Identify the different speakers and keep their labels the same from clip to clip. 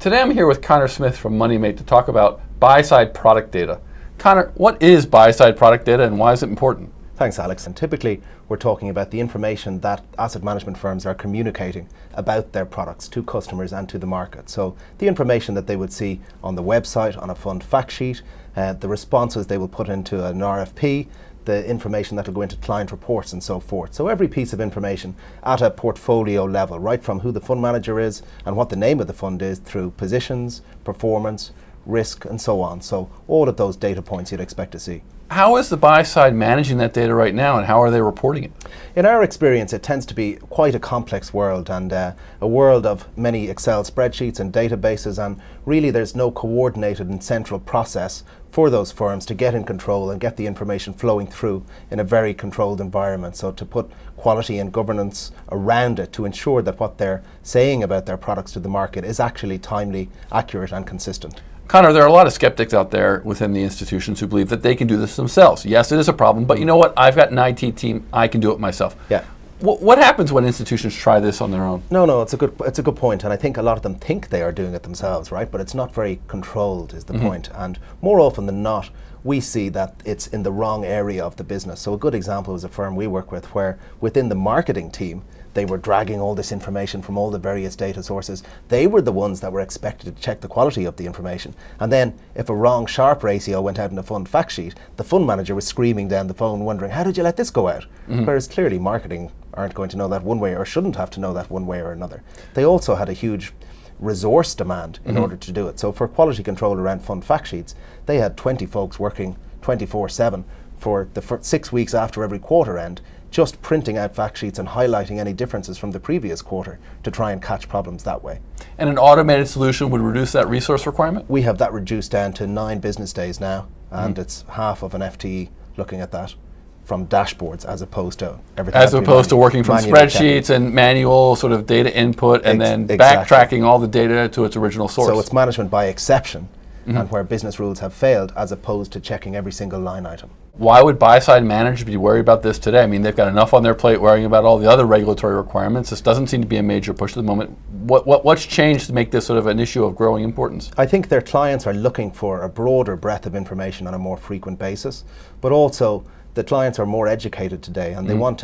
Speaker 1: Today I'm here with Connor Smith from MoneyMate to talk about buy-side product data. Connor, what is buy-side product data and why is it important?
Speaker 2: Thanks, Alex. And typically, we're talking about the information that asset management firms are communicating about their products to customers and to the market. So the information that they would see on the website, on a fund fact sheet, the responses they will put into an RFP, the information that will go into client reports and so forth. So every piece of information at a portfolio level, right from who the fund manager is and what the name of the fund is, through positions, performance, risk, and so on. So all of those data points you'd expect to see.
Speaker 1: How is the buy side managing that data right now and how are they reporting it?
Speaker 2: In our experience, it tends to be quite a complex world and a world of many Excel spreadsheets and databases, and really there's no coordinated and central process for those firms to get in control and get the information flowing through in a very controlled environment. So to put quality and governance around it to ensure that what they're saying about their products to the market is actually timely, accurate, and consistent.
Speaker 1: Connor, there are a lot of skeptics out there within the institutions who believe that they can do this themselves. Yes, it is a problem, but you know what? I've got an IT team. I can do it myself.
Speaker 2: Yeah.
Speaker 1: What happens when institutions try this on their own?
Speaker 2: No, it's a good point, and I think a lot of them think they are doing it themselves, right? But it's not very controlled, is the point. And more often than not, we see that it's in the wrong area of the business. So a good example is a firm we work with where within the marketing team, they were dragging all this information from all the various data sources. They were the ones that were expected to check the quality of the information. And then if a wrong Sharpe ratio went out in a fund fact sheet, the fund manager was screaming down the phone wondering, how did you let this go out? Whereas clearly marketing aren't going to know that one way or shouldn't have to know that one way or another. They also had a huge resource demand in order to do it. So for quality control around fund fact sheets, they had 20 folks working 24/7 for the 6 weeks after every quarter end, just printing out fact sheets and highlighting any differences from the previous quarter to try and catch problems that way.
Speaker 1: And an automated solution would reduce that resource requirement?
Speaker 2: We have that reduced down to 9 business days now, and it's half of an FTE looking at that from dashboards as opposed to everything.
Speaker 1: As opposed to working from spreadsheets and manual sort of data input and then backtracking all the data to its original source.
Speaker 2: So it's management by exception and where business rules have failed as opposed to checking every single line item.
Speaker 1: Why would buy-side managers be worried about this today? I mean, they've got enough on their plate worrying about all the other regulatory requirements. This doesn't seem to be a major push at the moment. What's changed to make this sort of an issue of growing importance?
Speaker 2: I think their clients are looking for a broader breadth of information on a more frequent basis, but also the clients are more educated today and they want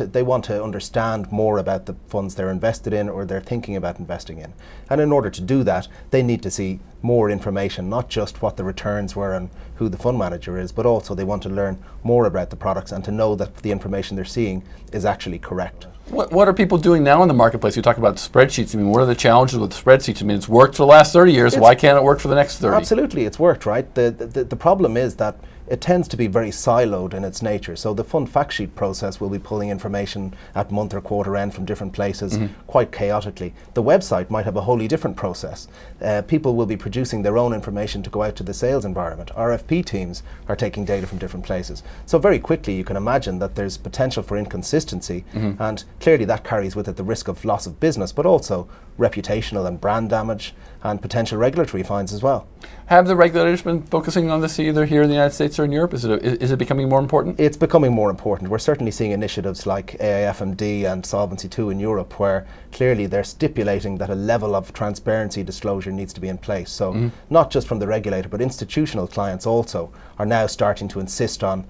Speaker 2: to understand more about the funds they're invested in or they're thinking about investing in. And in order to do that, they need to see more information, not just what the returns were and who the fund manager is, but also they want to learn more about the products and to know that the information they're seeing is actually correct.
Speaker 1: What are people doing now in the marketplace? You talk about spreadsheets. I mean, what are the challenges with spreadsheets? I mean, it's worked for the last 30 years. Why can't it work for the next 30?
Speaker 2: Absolutely, it's worked, right? The problem is that it tends to be very siloed in its nature. So the fund fact sheet process will be pulling information at month or quarter end from different places quite chaotically. The website might have a wholly different process. People will be producing their own information to go out to the sales environment. RFP teams are taking data from different places. So very quickly you can imagine that there's potential for inconsistency and clearly that carries with it the risk of loss of business, but also reputational and brand damage and potential regulatory fines as well.
Speaker 1: Have the regulators been focusing on this either here in the United States or in Europe? Is it becoming more important?
Speaker 2: It's becoming more important. We're certainly seeing initiatives like AIFMD and Solvency II in Europe where clearly they're stipulating that a level of transparency disclosure needs to be in place. So not just from the regulator, but institutional clients also are now starting to insist on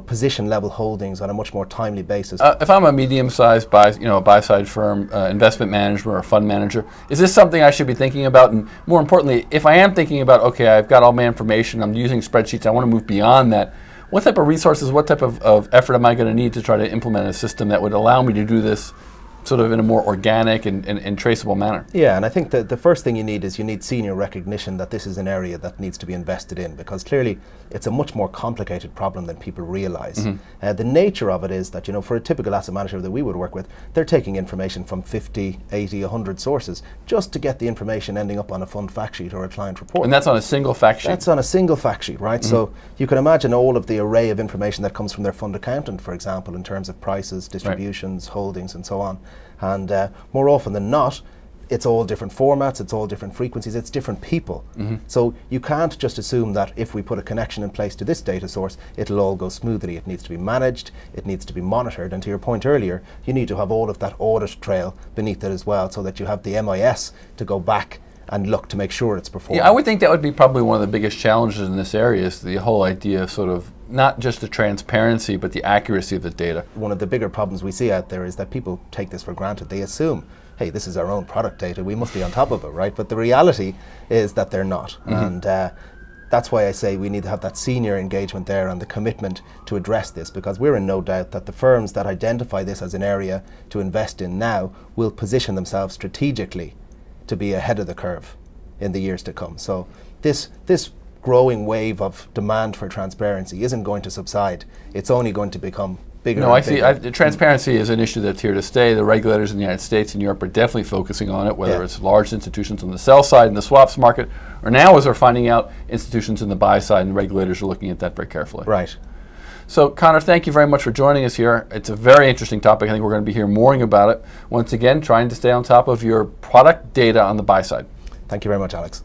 Speaker 2: position level holdings on a much more timely basis.
Speaker 1: If I'm a medium-sized buy-side firm, investment manager or fund manager, is this something I should be thinking about? And more importantly, if I am thinking about, okay, I've got all my information, I'm using spreadsheets, I want to move beyond that, what type of resources, what type of effort am I going to need to try to implement a system that would allow me to do this sort of in a more organic and traceable manner?
Speaker 2: Yeah, and I think that the first thing you need senior recognition that this is an area that needs to be invested in, because clearly it's a much more complicated problem than people realize. The nature of it is that, for a typical asset manager that we would work with, they're taking information from 50, 80, 100 sources just to get the information ending up on a fund fact sheet or a client report.
Speaker 1: And that's on a single fact sheet?
Speaker 2: That's on a single fact sheet, right? So you can imagine all of the array of information that comes from their fund accountant, for example, in terms of prices, distributions, holdings, and so on. And more often than not, it's all different formats, it's all different frequencies, it's different people. So you can't just assume that if we put a connection in place to this data source, it'll all go smoothly. It needs to be managed, it needs to be monitored, and to your point earlier, you need to have all of that audit trail beneath it as well, so that you have the MIS to go back and look to make sure it's performing.
Speaker 1: Yeah, I would think that would be probably one of the biggest challenges in this area, is the whole idea of sort of not just the transparency, but the accuracy of the data.
Speaker 2: One of the bigger problems we see out there is that people take this for granted. They assume, hey, this is our own product data, we must be on top of it, right? But the reality is that they're not. And that's why I say we need to have that senior engagement there and the commitment to address this, because we're in no doubt that the firms that identify this as an area to invest in now will position themselves strategically to be ahead of the curve in the years to come. So this growing wave of demand for transparency isn't going to subside. It's only going to become bigger.
Speaker 1: No, I
Speaker 2: and
Speaker 1: see.
Speaker 2: bigger.
Speaker 1: Transparency is an issue that's here to stay. The regulators in the United States and Europe are definitely focusing on it, whether it's large institutions on the sell side in the swaps market, or now, as we're finding out, institutions in the buy side, and regulators are looking at that very carefully.
Speaker 2: Right.
Speaker 1: So, Connor, thank you very much for joining us here. It's a very interesting topic. I think we're going to be hearing more about it. Once again, trying to stay on top of your product data on the buy side.
Speaker 2: Thank you very much, Alex.